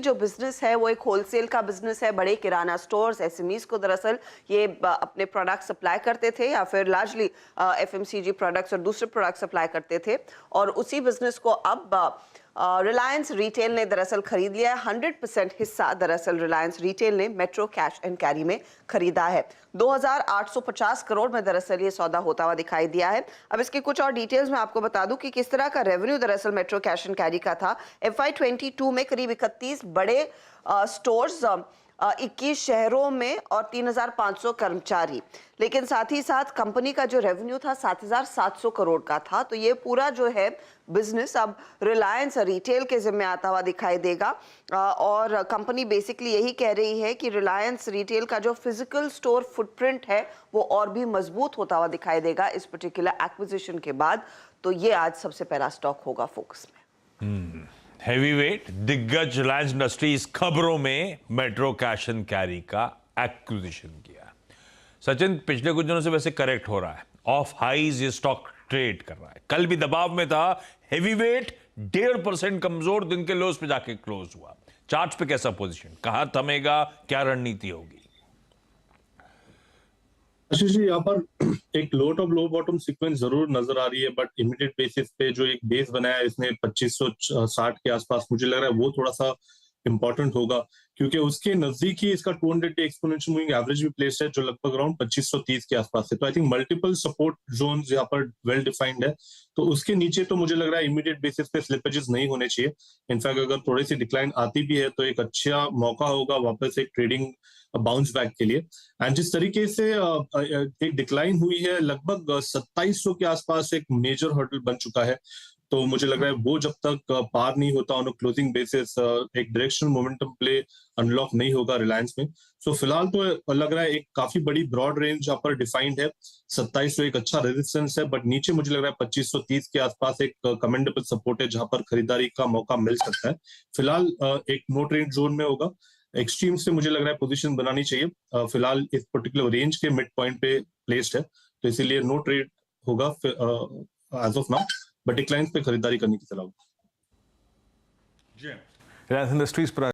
जो बिजनेस है वो एक होलसेल का बिजनेस है। बड़े किराना स्टोर्स, एसएमईज को दरअसल ये अपने प्रोडक्ट सप्लाई करते थे या फिर लार्जली एफएमसीजी प्रोडक्ट्स और दूसरे प्रोडक्ट सप्लाई करते थे, और उसी बिजनेस को अब रिलायंस रिटेल ने दरअसल खरीद लिया है। 100% हिस्सा दरअसल रिलायंस रिटेल ने मेट्रो कैश एंड कैरी में खरीदा है। 2850 करोड़ में दरअसल ये सौदा होता हुआ दिखाई दिया है। अब इसके कुछ और डिटेल्स मैं आपको बता दूं कि किस तरह का रेवेन्यू दरअसल मेट्रो कैश एंड कैरी का था। FY22 में करीब 31 बड़े स्टोर्स 21 शहरों में और 3500 कर्मचारी, लेकिन साथ ही साथ कंपनी का जो रेवेन्यू था 7700 करोड़ का था। तो ये पूरा जो है बिजनेस अब रिलायंस रिटेल के जिम्मे आता हुआ दिखाई देगा, और कंपनी बेसिकली यही कह रही है कि रिलायंस रिटेल का जो फिजिकल स्टोर फुटप्रिंट है वो और भी मजबूत होता हुआ दिखाई देगा इस पर्टिकुलर एक्विजिशन के बाद। तो ये आज सबसे पहला स्टॉक होगा फोकस में। हैवीवेट दिग्गज रिलायंस इंडस्ट्रीज खबरों में मेट्रो कैश एंड कैरी का एक्विजिशन किया। सचिन, पिछले कुछ दिनों से वैसे करेक्ट हो रहा है, ऑफ हाईज ये स्टॉक ट्रेड कर रहा है। कल भी दबाव में था, हैवीवेट 1.5% कमजोर, दिन के लोस पे जाके क्लोज हुआ। चार्ट पे कैसा पोजीशन, कहां थमेगा, क्या रणनीति होगी? आशीष जी, यहाँ पर एक लो टॉप लो बॉटम सीक्वेंस जरूर नजर आ रही है, बट इमीडिएट बेसिस पे जो एक बेस बनाया है इसने 2560 के आसपास, मुझे लग रहा है वो थोड़ा सा इंपॉर्टेंट होगा, क्योंकि उसके नजदीक ही इसका 200 डे एक्सपोनेंशियल मूविंग एवरेज भी प्लेस्ड है जो लगभग अराउंड 2530 के आसपास है। तो I think multiple support zones यहाँ पर वेल डिफाइंड है। तो उसके नीचे तो मुझे लग रहा है इमीडिएट बेसिस पे स्लिपेजेस नहीं होने चाहिए। इनफैक्ट अगर थोड़ी सी डिक्लाइन आती भी है तो एक अच्छा मौका होगा वापस एक ट्रेडिंग बाउंस बैक के लिए। एंड जिस तरीके से एक डिक्लाइन हुई है, लगभग 2700 के आसपास एक मेजर हर्डल बन चुका है। तो मुझे लग रहा है वो जब तक पार नहीं होता ऑन क्लोजिंग बेसिस, एक डायरेक्शनल मोमेंटम प्ले अनलॉक नहीं होगा रिलायंस में। सो फिलहाल तो लग रहा है एक काफी बड़ी ब्रॉड रेंज यहाँ पर डिफाइंड है। 2700 एक अच्छा रेजिस्टेंस है, बट नीचे मुझे लग रहा है 2530 के आसपास एक कमेंडेबल सपोर्ट है जहां पर खरीदारी का मौका मिल सकता है। फिलहाल एक नो ट्रेड जोन में होगा। एक्सट्रीम से मुझे लग रहा है पोजीशन बनानी चाहिए। फिलहाल इस पर्टिकुलर रेंज के मिड पॉइंट पे प्लेस्ड है, तो इसीलिए नो ट्रेड होगा as of now, but declines पे खरीदारी करने की सलाह। रिलायंस इंडस्ट्रीज पर